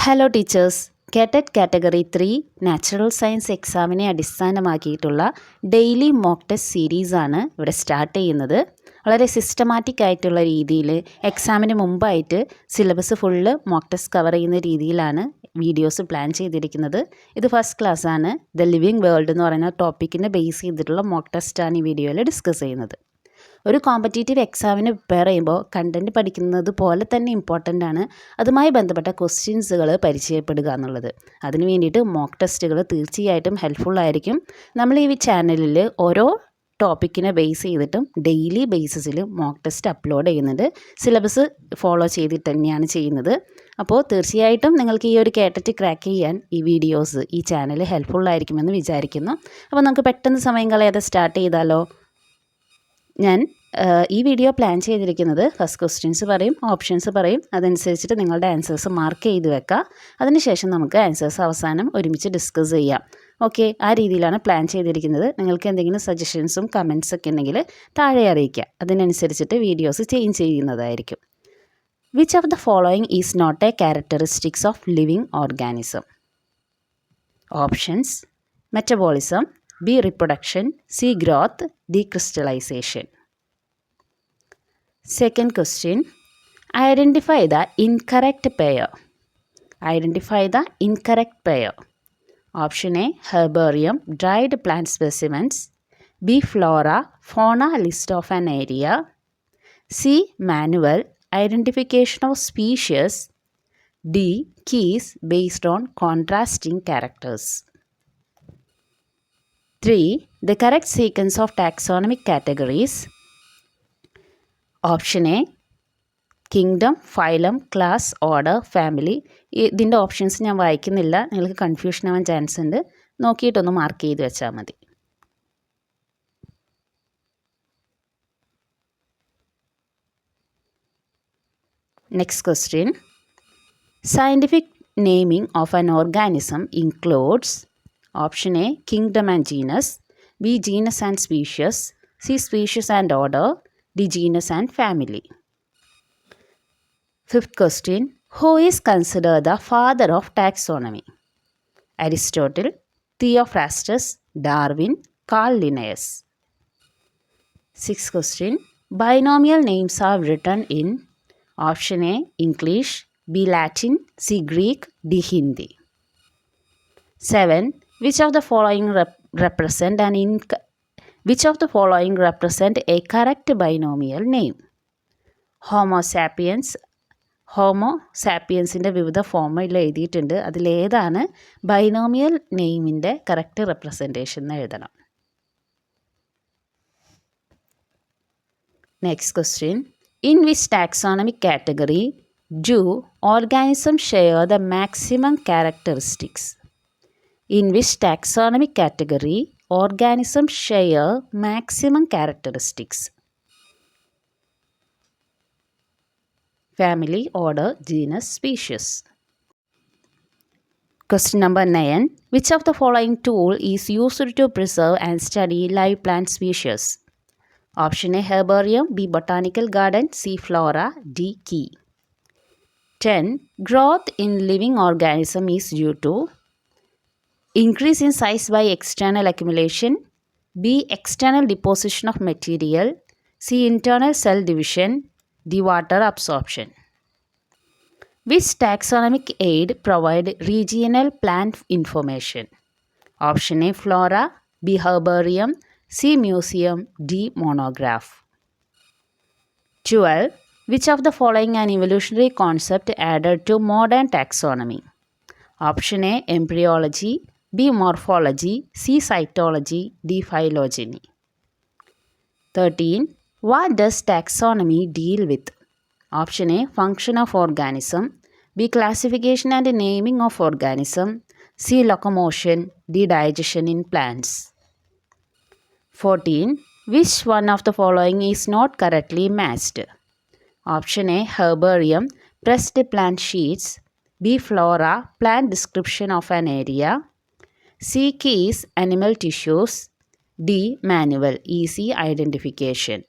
Hello teachers, KTET category 3 natural science എക്സാമിനെ അടിസ്ഥാനമാക്കിയിട്ടുള്ള daily mock test സീരീസാണ് ഇവിടെ സ്റ്റാർട്ട് ചെയ്യുന്നത്. വളരെ സിസ്റ്റമാറ്റിക് ആയിട്ടുള്ള രീതിയിൽ എക്സാമിന് മുമ്പായിട്ട് syllabus full mock test cover ചെയ്യുന്ന രീതിയിലാണ് വീഡിയോസ് പ്ലാൻ ചെയ്തിരിക്കുന്നത്. ഇത് ഫസ്റ്റ് ക്ലാസ്സാണ്. ദ ലിവിങ് വേൾഡ് എന്ന് പറയുന്ന ടോപ്പിക്കിനെ ബേസ് ചെയ്തിട്ടുള്ള മോക്ക് ടെസ്റ്റാണ് ഈ വീഡിയോയിൽ ഡിസ്കസ് ചെയ്യുന്നത്. ഒരു കോമ്പറ്റേറ്റീവ് എക്സാമിന് പ്രിപ്പയർ ചെയ്യുമ്പോൾ കണ്ടൻറ്റ് പഠിക്കുന്നത് പോലെ തന്നെ ഇമ്പോർട്ടൻ്റ് ആണ് അതുമായി ബന്ധപ്പെട്ട ക്വസ്റ്റ്യൻസുകൾ പരിചയപ്പെടുക എന്നുള്ളത്. അതിന് വേണ്ടിയിട്ട് മോക്ക് ടെസ്റ്റുകൾ തീർച്ചയായിട്ടും ഹെൽപ്ഫുൾ ആയിരിക്കും. നമ്മൾ ഈ ചാനലിൽ ഓരോ ടോപ്പിക്കിനെ ബേസ് ചെയ്തിട്ടും ഡെയിലി ബേസിസിൽ മോക്ക് ടെസ്റ്റ് അപ്ലോഡ് ചെയ്യുന്നുണ്ട്. സിലബസ് ഫോളോ ചെയ്തിട്ട് തന്നെയാണ് ചെയ്യുന്നത്. അപ്പോൾ തീർച്ചയായിട്ടും നിങ്ങൾക്ക് ഈ ഒരു കേട്ടറ്റ് ക്രാക്ക് ചെയ്യാൻ ഈ വീഡിയോസ് ഈ ചാനൽ ഹെൽപ്ഫുൾ ആയിരിക്കുമെന്ന് വിചാരിക്കുന്നു. അപ്പോൾ നമുക്ക് പെട്ടെന്ന് സമയം കളയാതെ സ്റ്റാർട്ട് ചെയ്താലോ? ഞാൻ ഈ വീഡിയോ പ്ലാൻ ചെയ്തിരിക്കുന്നത് ഫസ്റ്റ് ക്വസ്റ്റ്യൻസ് പറയും, ഓപ്ഷൻസ് പറയും, അതനുസരിച്ചിട്ട് നിങ്ങളുടെ ആൻസേഴ്സ് മാർക്ക് ചെയ്ത് വെക്കുക. അതിനുശേഷം നമുക്ക് ആൻസേഴ്സ് അവസാനം ഒരുമിച്ച് ഡിസ്കസ് ചെയ്യാം. ഓക്കെ, ആ രീതിയിലാണ് പ്ലാൻ ചെയ്തിരിക്കുന്നത്. നിങ്ങൾക്ക് എന്തെങ്കിലും സജഷൻസും കമൻസൊക്കെ ഉണ്ടെങ്കിൽ താഴെ അറിയിക്കുക. അതിനനുസരിച്ചിട്ട് വീഡിയോസ് ചേഞ്ച് ചെയ്യുന്നതായിരിക്കും. Which of the following is not a characteristics of living organism? Options: metabolism, B. reproduction, C. growth, D. crystallization. Second question, identify the incorrect pair. Identify the incorrect pair. Option A, herbarium, dried plant specimens. B. flora, fauna list of an area. C. manual, identification of species. D. keys based on contrasting characters. 3. The correct sequence of taxonomic categories. Option A, kingdom, phylum, class, order, family. ഇതിൻ്റെ options ഞാൻ വായിക്കുന്നില്ല, നിങ്ങൾക്ക് confusion ആവാൻ chance ഉണ്ട്. നോക്കിയിട്ടൊന്ന് mark ചെയ്ത് വെച്ചാൽ മതി. Next question. Scientific naming of an organism includes Option A, kingdom and genus. B, genus and species. C, species and order. D, genus and family. Fifth question, who is considered the father of taxonomy? Aristotle, Theophrastus, Darwin, Carl Linnaeus. Sixth question, binomial names are written in Option A, English. B, Latin. C, Greek. D, Hindi. 7. Which of the following represent a correct binomial name? Homo sapiens. Homo sapiensൻ്റെ വിവിധ ഫോമിൽ എഴുതിയിട്ടുണ്ട്. അതിലേതാണ് binomial നെയിമിൻ്റെ correct representation എന്ന് എഴുതണം. Next question, in which taxonomic category do organisms share the maximum characteristics? In which taxonomic category organisms share maximum characteristics? Family, order, genus, species. Question number 9. Which of the following tool is used to preserve and study live plant species? Option A, herbarium. B, botanical garden. C, flora. D, key. 10. Growth in living organism is due to increase in size by external accumulation. B, external deposition of material. C, internal cell division. D, water absorption. Which taxonomic aid provide regional plant information? Option A, flora. B, herbarium. C, museum. D, monograph. 12. Which of the following an evolutionary concept added to modern taxonomy? Option A, embryology. B, morphology. C, cytology. D, phylogeny. 13. What does taxonomy deal with? Option A, function of organism. B, classification and naming of organism. C, locomotion. D, digestion in plants. 14. Which one of the following is not correctly matched? Option A, herbarium, pressed plant sheets. B, flora, plant description of an area. C, keys, animal tissues. D, manual, easy identification.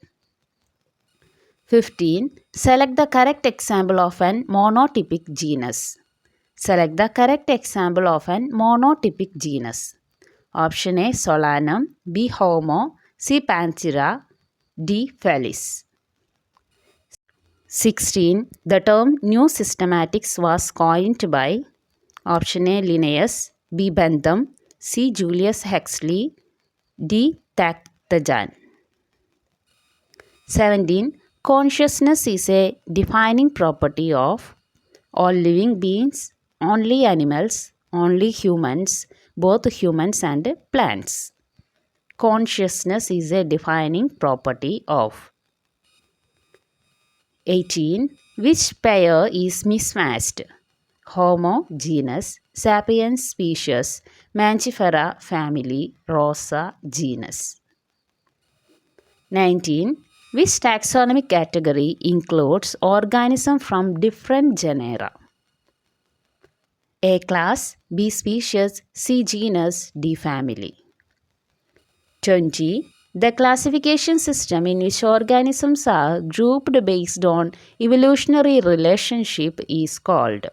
15. Select the correct example of an monotypic genus. Select the correct example of an monotypic genus. Option A, Solanum. B, Homo. C, Panthera. D, Felis. 16. The term New Systematics was coined by Option A, Linnaeus. B, Bentham. C, Julius Huxley. D, Takhtajan. 17. Consciousness is a defining property of all living beings, only animals, only humans, both humans and plants. Consciousness is a defining property of. 18. Which pair is mismatched? Homo genus, Sapiens species, Mangifera family, Rosa genus. 19. Which taxonomic category includes organisms from different genera? A class, B species, C genus, D family. 20. The classification system in which organisms are grouped based on evolutionary relationship is called.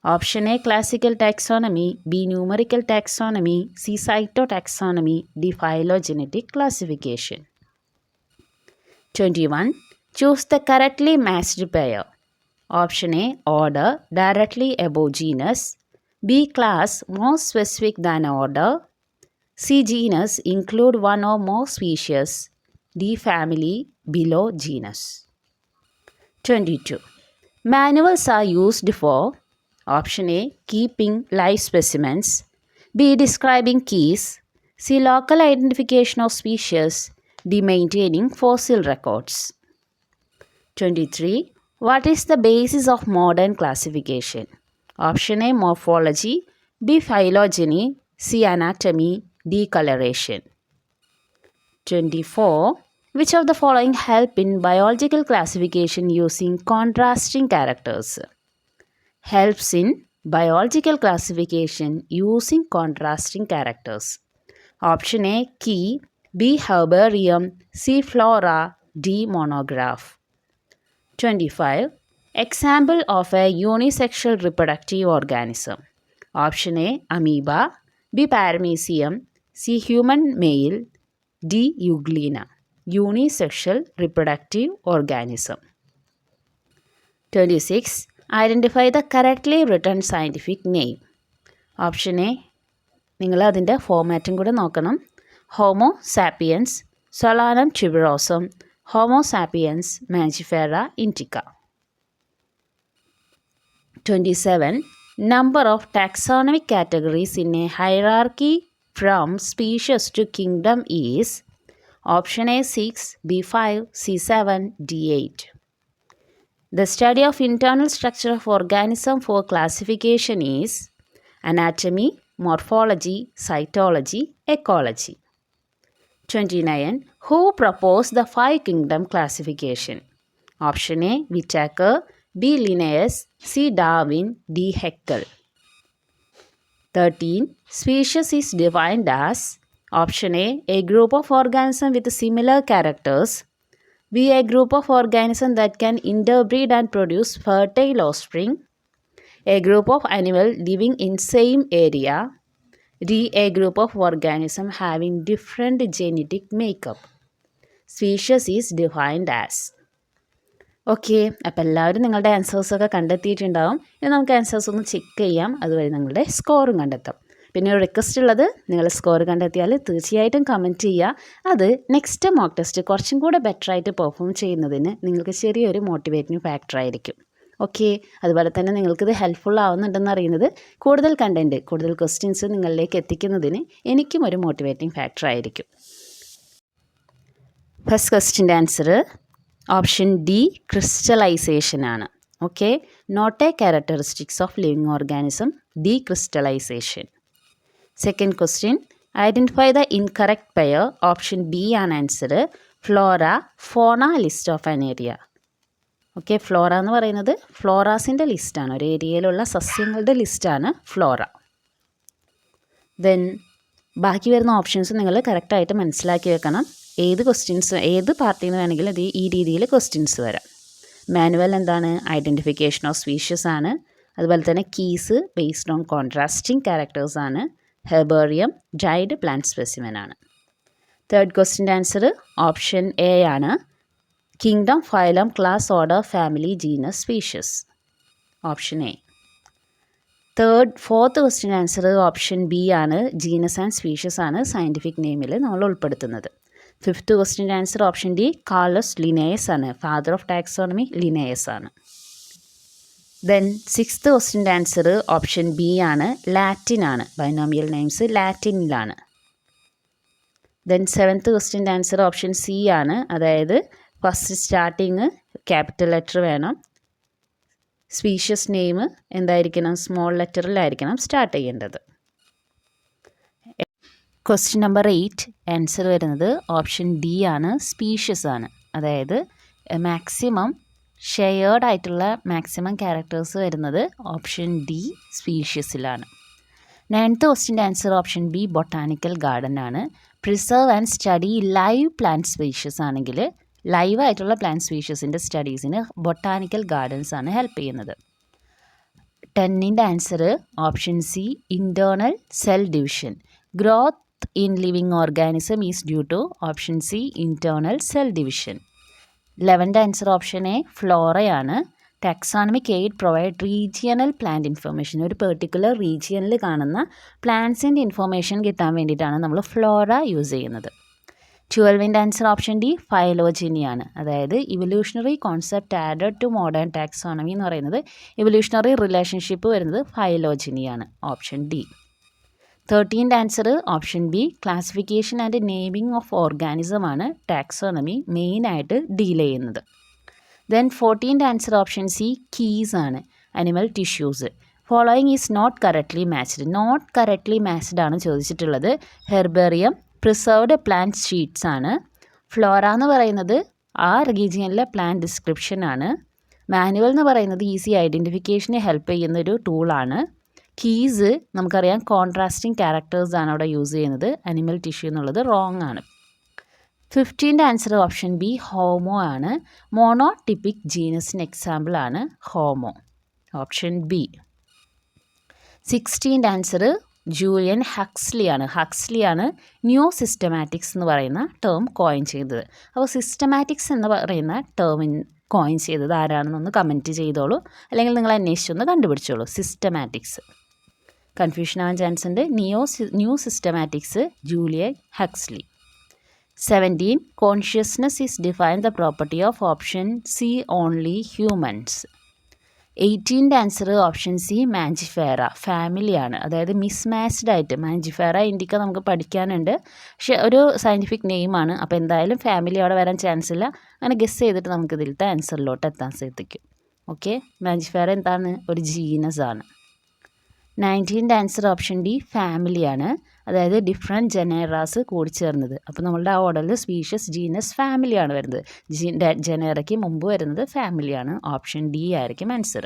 Option A, classical taxonomy. B, numerical taxonomy. C, cytotaxonomy. D, phylogenetic classification. 21. Choose the correctly matched pair. Option A, order, directly above genus. B, class, more specific than order. C, genus, include one or more species. D, family, below genus. 22. Manuals are used for Option A, keeping live specimens. B, describing keys. C, local identification of species. D, maintaining fossil records. 23. What is the basis of modern classification? Option A, morphology. B, phylogeny. C, anatomy. D, coloration. 24. Which of the following help in biological classification using contrasting characters? Helps in biological classification using contrasting characters. Option A, key. B, herbarium. C, flora. D, monograph. 25. Example of a unisexual reproductive organism. Option A, amoeba. B, paramecium. C, human male. D, euglena. Unisexual reproductive organism. 26. Identify the correctly written scientific name. Option A, നിങ്ങൾ അതിൻ്റെ ഫോമാറ്റും കൂടെ നോക്കണം. Homo sapiens, Solanum tuberosum, homo sapiens, Mangifera Indica. 27. Number of taxonomic categories in a hierarchy from species to kingdom is Option A, 6, B, 5, C, 7, D, 8. The study of internal structure of organism for classification is anatomy, morphology, cytology, ecology. 29. Who proposed the 5-kingdom classification? Option A, Whittaker. B, Linnaeus. C, Darwin. D, Haeckel. 13. Species is defined as Option A, a group of organisms with similar characters. B, a group of organisms that can interbreed and produce fertile offspring. A group of animals living in same area. D, a group of organisms having different genetic makeup. Species is defined as. Okay, അപ്പോൾ എല്ലാവരും നിങ്ങളുടെ ആൻസേഴ്സൊക്കെ കണ്ടെത്തിയിട്ടുണ്ടാവും. ഇനി നമുക്ക് answers ഒന്ന് check ചെയ്യാം, അതുവഴി നിങ്ങളുടെ സ്കോറും കണ്ടെത്താം. പിന്നെ ഒരു റിക്വസ്റ്റ് ഉള്ളത്, നിങ്ങൾ സ്കോർ കണ്ടെത്തിയാൽ തീർച്ചയായിട്ടും കമൻറ്റ് ചെയ്യുക. അത് നെക്സ്റ്റ് മോക്ക് ടെസ്റ്റ് കുറച്ചും കൂടെ ബെറ്ററായിട്ട് പെർഫോം ചെയ്യുന്നതിന് നിങ്ങൾക്ക് ചെറിയൊരു മോട്ടിവേറ്റിംഗ് ഫാക്ടർ ആയിരിക്കും. ഓക്കെ, അതുപോലെ തന്നെ നിങ്ങൾക്കിത് ഹെൽപ്ഫുൾ ആവുന്നുണ്ടെന്ന് അറിയുന്നത് കൂടുതൽ കണ്ടൻറ്റ്, കൂടുതൽ ക്വസ്റ്റ്യൻസ് നിങ്ങളിലേക്ക് എത്തിക്കുന്നതിന് എനിക്കും ഒരു മോട്ടിവേറ്റിംഗ് ഫാക്ടർ ആയിരിക്കും. ഫസ്റ്റ് ക്വസ്റ്റ്യൻ്റെ ആൻസർ ഓപ്ഷൻ ഡി, ക്രിസ്റ്റലൈസേഷൻ ആണ്. Okay, not a characteristics of living organism, D crystallization. Second question, identify the incorrect pair. Option B ആണ് answer, flora, fauna, list of an area. Okay, flora എന്ന് പറയുന്നത് ഫ്ലോറാസിൻ്റെ ലിസ്റ്റാണ്, ഒരു ഏരിയയിലുള്ള സസ്യങ്ങളുടെ ലിസ്റ്റാണ് ഫ്ലോറ. ദെൻ ബാക്കി വരുന്ന ഓപ്ഷൻസ് നിങ്ങൾ കറക്റ്റായിട്ട് മനസ്സിലാക്കി വെക്കണം. ഏത് ക്വസ്റ്റ്യൻസ്, ഏത് പാർട്ടിയിൽ നിന്ന് വേണമെങ്കിലും ഈ രീതിയിൽ ക്വസ്റ്റ്യൻസ് വരാം. മാനുവൽ എന്താണ്? ഐഡൻറ്റിഫിക്കേഷൻ ഓഫ് സ്പീഷ്യസ് ആണ്. അതുപോലെ തന്നെ കീസ് ബേസ്ഡ് ഓൺ കോൺട്രാസ്റ്റിംഗ് ക്യാരക്ടേഴ്സാണ്. ഹെർബേറിയം ഡ്രൈഡ് പ്ലാന്റ് സ്പെസിമെൻ ആണ്. തേർഡ് ക്വസ്റ്റ്യൻ്റെ ആൻസർ ഓപ്ഷൻ എ ആണ്. Kingdom, phylum, class, order, family, genus, species. Option A. Fourth ക്വസ്റ്റ്യൻ്റെ ആൻസർ ഓപ്ഷൻ ബി ആണ്. ജീനസ് ആൻഡ് സ്പീഷ്യസ് ആണ് സയൻറ്റിഫിക് നെയിമിൽ നമ്മൾ ഉൾപ്പെടുത്തുന്നത്. ഫിഫ്ത്ത് ക്വസ്റ്റ്യൻ്റെ answer option D Carolus Linnaeus ആണ്. ഫാദർ ഓഫ് ടാക്സോണമി ലിനേയസ് ആണ്. ദെൻ സിക്സ്ത് ക്വസ്റ്റ്യൻ്റെ ആൻസർ ഓപ്ഷൻ ബി ആണ്. ലാറ്റിൻ ആണ്. ബൈനോമിയൽ നെയിംസ് ലാറ്റിനിലാണ്. Then seventh ക്വസ്റ്റ്യൻ്റെ answer option C ആണ്. അതായത് ഫസ്റ്റ് സ്റ്റാർട്ടിങ് ക്യാപിറ്റൽ ലെറ്റർ വേണം. സ്പീഷ്യസ് നെയിം എന്തായിരിക്കണം? സ്മോൾ ലെറ്ററിലായിരിക്കണം സ്റ്റാർട്ട് ചെയ്യേണ്ടത്. ക്വസ്റ്റ്യൻ നമ്പർ 8 ആൻസർ വരുന്നത് ഓപ്ഷൻ ഡി ആണ്. സ്പീഷ്യസ് ആണ്. അതായത് മാക്സിമം ഷെയർഡ് ആയിട്ടുള്ള മാക്സിമം ക്യാരക്ടേഴ്സ് വരുന്നത് ഓപ്ഷൻ ഡി സ്പീഷ്യസിലാണ്. നയൻത്ത് ക്വസ്റ്റ്യൻ്റെ answer option B botanical garden ആണ്. Preserve and study live plant species ആണെങ്കിൽ ലൈവായിട്ടുള്ള പ്ലാന്റ് സ്പീഷ്യസിൻ്റെ സ്റ്റഡീസിന് ബൊട്ടാനിക്കൽ ഗാർഡൻസ് ആണ് ഹെൽപ്പ് ചെയ്യുന്നത്. 10ൻ്റെ answer option C internal cell division. Growth in living organism is due to option C internal cell division. 11ൻ്റെ answer option A ഫ്ലോറയാണ്. Taxonomic aid provide regional plant information. ഒരു particular റീജിയനിൽ കാണുന്ന പ്ലാന്റ്സിൻ്റെ information കിട്ടാൻ വേണ്ടിയിട്ടാണ് നമ്മൾ ഫ്ലോറ യൂസ് ചെയ്യുന്നത്. 12ൻ്റെ ആൻസർ ഓപ്ഷൻ ഡി ഫൈലോജിനിയാണ്. അതായത് evolutionary concept added to modern taxonomy എന്ന് പറയുന്നത് ഇവല്യൂഷണറി റിലേഷൻഷിപ്പ് വരുന്നത് ഫൈലോജിനിയാണ്. Option D. 13ൻ്റെ answer option B classification and naming of organism ആണ് ടാക്സോണമി മെയിനായിട്ട് ഡീൽ ചെയ്യുന്നത്. ദെൻ 14ൻ്റെ ആൻസർ ഓപ്ഷൻ സി കീസ് ആണ്. Animal tissues. Following is not correctly matched. Not correctly matched ആണ് ചോദിച്ചിട്ടുള്ളത്. ഹെർബേറിയം, പ്രിസർവ്ഡ് പ്ലാന്റ് ഷീറ്റ്സ് ആണ്. Flora എന്ന് പറയുന്നത് ആ റീജിയനിലെ പ്ലാന്റ് ഡിസ്ക്രിപ്ഷൻ ആണ്. മാനുവൽ എന്ന് പറയുന്നത് ഈസി ഐഡൻറ്റിഫിക്കേഷനെ ഹെൽപ്പ് ചെയ്യുന്നൊരു ടൂളാണ്. കീസ് നമുക്കറിയാം കോൺട്രാസ്റ്റിംഗ് ക്യാരക്ടേഴ്സ് ആണ് അവിടെ യൂസ് ചെയ്യുന്നത്. അനിമൽ ടിഷ്യൂ എന്നുള്ളത് റോങ് ആണ്. 15ൻ്റെ ആൻസർ ഓപ്ഷൻ ബി ഹോമോ ആണ്. മോണോട്ടിപ്പിക് ജീനസിന് എക്സാമ്പിൾ ആണ് ഹോമോ. Option B. 16ൻ്റെ ആൻസർ ജൂലിയൻ ഹക്സ്ലി ആണ്. ഹക്സ്ലി ആണ് ന്യൂ സിസ്റ്റമാറ്റിക്സ് എന്ന് പറയുന്ന ടേം കോയിൻ ചെയ്തത്. അപ്പോൾ സിസ്റ്റമാറ്റിക്സ് എന്ന് പറയുന്ന ടേമിൻ കോയിൻ ചെയ്തത് ആരാണെന്നൊന്ന് കമൻറ്റ് ചെയ്തോളൂ, അല്ലെങ്കിൽ നിങ്ങൾ അന്വേഷിച്ചൊന്ന് കണ്ടുപിടിച്ചോളൂ. സിസ്റ്റമാറ്റിക്സ് കൺഫ്യൂഷൻ ആവാൻ ചാൻസ് ഉണ്ട്. New systematics Julian Huxley. 17 consciousness is define the property of option C only humans. 18ൻ്റെ ആൻസർ ഓപ്ഷൻ സി മാഞ്ചിഫേറ. ഫാമിലിയാണ്. അതായത് മിസ്മാച്ച്ഡ് ആയിട്ട് മാഞ്ചിഫേറ ഇൻഡിക്ക നമുക്ക് പഠിക്കാനുണ്ട്, പക്ഷേ ഒരു സയൻറ്റിഫിക് നെയിമാണ്. അപ്പോൾ എന്തായാലും ഫാമിലി അവിടെ വരാൻ ചാൻസ് ഇല്ല. അങ്ങനെ ഗസ് ചെയ്തിട്ട് നമുക്ക് ഇതിലത്തെ ആൻസറിലോട്ട് എത്താൻ സാധിക്കും. ഓക്കെ, മാഞ്ചിഫേറ എന്താണ്? ഒരു ജീനസ് ആണ്. 19ൻ്റെ ആൻസർ ഓപ്ഷൻ ഡി ഫാമിലിയാണ്. അതായത് ഡിഫറെൻറ്റ് ജനേറാസ് കൂടിച്ചേർന്നത്. അപ്പോൾ നമ്മളുടെ ആ ഓർഡറിൽ സ്പീഷ്യസ്, ജീനസ്, ഫാമിലിയാണ് വരുന്നത്. ജനേറയ്ക്ക് മുമ്പ് വരുന്നത് ഫാമിലിയാണ്. ഓപ്ഷൻ ഡി ആയിരിക്കും ആൻസർ.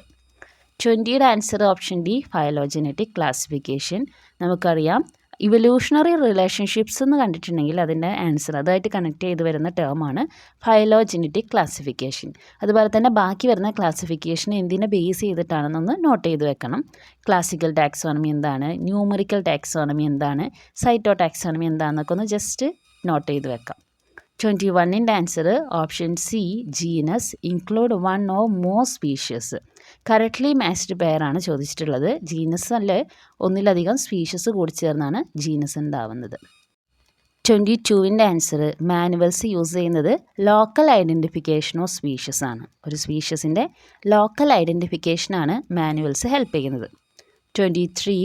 20യുടെ answer option D phylogenetic classification. നമുക്കറിയാം ഇവല്യൂഷണറി റിലേഷൻഷിപ്സ് എന്ന് കണ്ടിട്ടുണ്ടെങ്കിൽ അതിൻ്റെ ആൻസർ അതുമായിട്ട് കണക്ട് ചെയ്ത് വരുന്ന ടേമാണ് ഫൈലോജനറ്റിക് ക്ലാസിഫിക്കേഷൻ. അതുപോലെ തന്നെ ബാക്കി വരുന്ന ക്ലാസിഫിക്കേഷൻ എന്തിനെ ബേസ് ചെയ്തിട്ടാണെന്നൊന്ന് നോട്ട് ചെയ്ത് വെക്കണം. ക്ലാസിക്കൽ ടാക്സോണമി എന്താണ്, ന്യൂമറിക്കൽ ടാക്സോണമി എന്താണ്, സൈറ്റോ ടാക്സോണമി എന്താണെന്നൊക്കെ ഒന്ന് ജസ്റ്റ് നോട്ട് ചെയ്ത് വെക്കാം. 21ൻ്റെ answer option C genus include one or more species. Correctly matched പെയറാണ് ചോദിച്ചിട്ടുള്ളത്. ജീനസ് അല്ലേ ഒന്നിലധികം സ്പീഷ്യസ് കൂടി ചേർന്നാണ് ജീനസ് ഉണ്ടാവുന്നത്. 22ൻ്റെ ആൻസർ മാനുവൽസ് യൂസ് ചെയ്യുന്നത് ലോക്കൽ ഐഡൻറ്റിഫിക്കേഷൻ ഓഫ് സ്പീഷ്യസ് ആണ്. ഒരു സ്പീഷ്യസിൻ്റെ ലോക്കൽ ഐഡൻറ്റിഫിക്കേഷനാണ് മാനുവൽസ് ഹെൽപ്പ് ചെയ്യുന്നത്. 23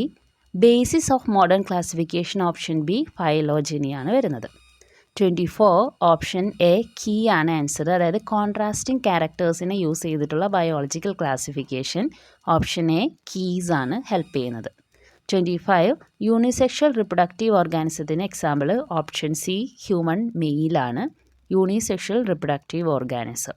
basis of modern classification option B ഫൈലോജനിയാണ് വരുന്നത്. 24 ഓപ്ഷൻ എ കീ ആണ് ആൻസർ. അതായത് കോൺട്രാസ്റ്റിംഗ് ക്യാരക്ടേഴ്സിനെ യൂസ് ചെയ്തിട്ടുള്ള biological classification option A keys ആണ് ഹെൽപ്പ് ചെയ്യുന്നത്. 25 യൂണിസെക്ഷൽ റിപ്രൊഡക്റ്റീവ് ഓർഗാനിസത്തിന് എക്സാമ്പിൾ ഓപ്ഷൻ സി ഹ്യൂമൻ മെയിലാണ്. Unisexual reproductive organism.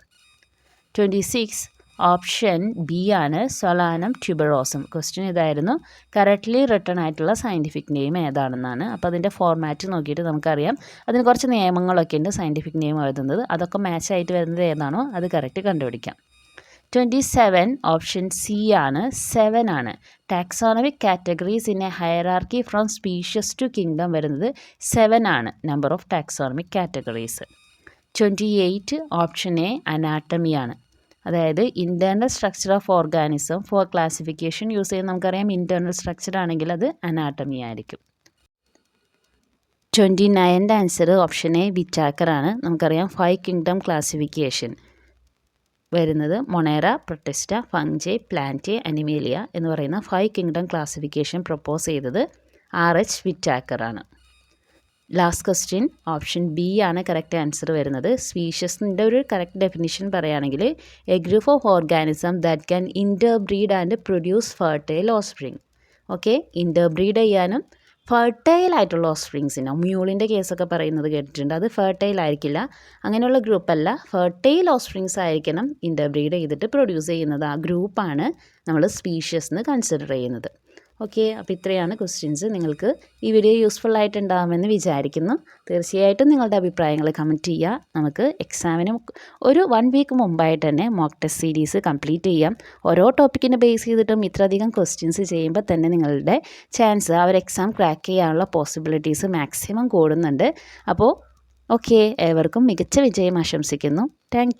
26 option B ആണ് സൊലാനം ട്യൂബറോസം. ക്വസ്റ്റ്യൻ ഇതായിരുന്നു, കറക്റ്റ്ലി റിട്ടൺ ആയിട്ടുള്ള സയൻറ്റിഫിക് നെയിം ഏതാണെന്നാണ്. അപ്പോൾ അതിൻ്റെ ഫോർമാറ്റ് നോക്കിയിട്ട് നമുക്കറിയാം അതിന് കുറച്ച് നിയമങ്ങളൊക്കെ ഉണ്ട് സയൻറ്റിഫിക് നെയിം എഴുതുന്നത്. അതൊക്കെ മാച്ച് ആയിട്ട് വരുന്നത് ഏതാണോ അത് കറക്റ്റ് കണ്ടുപിടിക്കാം. 27 ഓപ്ഷൻ സി ആണ്, 7 ആണ്. Taxonomic categories in a hierarchy from species to kingdom വരുന്നത് 7 ആണ് number of taxonomic categories. 28 option A anatomy ആണ്. അതായത് internal structure of organism for classification use ചെയ്യുന്ന നമുക്കറിയാം ഇൻറ്റേർണൽ സ്ട്രക്ചർ ആണെങ്കിൽ അത് അനാട്ടമി ആയിരിക്കും. 29ൻ്റെ ആൻസർ ഓപ്ഷൻ എ വിറ്റാക്കർ ആണ്. നമുക്കറിയാം 5 കിങ്ഡം ക്ലാസിഫിക്കേഷൻ വരുന്നത് Monera, Protista, fungi, plant, Animalia എന്ന് പറയുന്ന 5 കിങ്ഡം ക്ലാസിഫിക്കേഷൻ പ്രൊപ്പോസ് ചെയ്തത് R.H. വിറ്റാക്കർ ആണ്. ലാസ്റ്റ് ക്വസ്റ്റ്യൻ ഓപ്ഷൻ ബി ആണ് കറക്റ്റ് ആൻസർ വരുന്നത്. സ്പീഷ്യസിൻ്റെ ഒരു കറക്റ്റ് ഡെഫിനിഷൻ പറയുകയാണെങ്കിൽ a group of organism that can interbreed and produce fertile offspring. Okay, interbreed ചെയ്യാനും ഫെർട്ടൈൽ ആയിട്ടുള്ള ഓസ്പ്രിങ്സിന് മ്യൂളിൻ്റെ കേസൊക്കെ പറയുന്നത് കേട്ടിട്ടുണ്ട്. അത് ഫെർട്ടൈൽ ആയിരിക്കില്ല, അങ്ങനെയുള്ള ഗ്രൂപ്പല്ല, ഫെർട്ടൈൽ ഓസ്പ്രിങ്സ് ആയിരിക്കണം ഇൻ്റർബ്രീഡ് ചെയ്തിട്ട് പ്രൊഡ്യൂസ് ചെയ്യുന്നത്. ആ ഗ്രൂപ്പാണ് നമ്മൾ സ്പീഷ്യസ് എന്ന് കൺസിഡർ ചെയ്യുന്നത്. ഓക്കെ, അപ്പോൾ ഇത്രയാണ് ക്വസ്റ്റ്യൻസ്. നിങ്ങൾക്ക് ഈ വീഡിയോ യൂസ്ഫുൾ ആയിട്ടുണ്ടാകുമെന്ന് വിചാരിക്കുന്നു. തീർച്ചയായിട്ടും നിങ്ങളുടെ അഭിപ്രായങ്ങൾ കമൻറ്റ് ചെയ്യുക. നമുക്ക് എക്സാമിന് ഒരു 1 വീക്ക് മുമ്പായിട്ട് തന്നെ മോക്ക് ടെസ്റ്റ് സീരീസ് കംപ്ലീറ്റ് ചെയ്യാം. ഓരോ ടോപ്പിക്കിനെ ബേസ് ചെയ്തിട്ടും ഇത്രയധികം ക്വസ്റ്റ്യൻസ് ചെയ്യുമ്പോൾ തന്നെ നിങ്ങളുടെ ചാൻസ് ആ ഒരു എക്സാം ക്രാക്ക് ചെയ്യാനുള്ള പോസിബിലിറ്റീസ് മാക്സിമം കൂടുന്നുണ്ട്. അപ്പോൾ ഓക്കെ, ഏവർക്കും മികച്ച വിജയം ആശംസിക്കുന്നു. താങ്ക്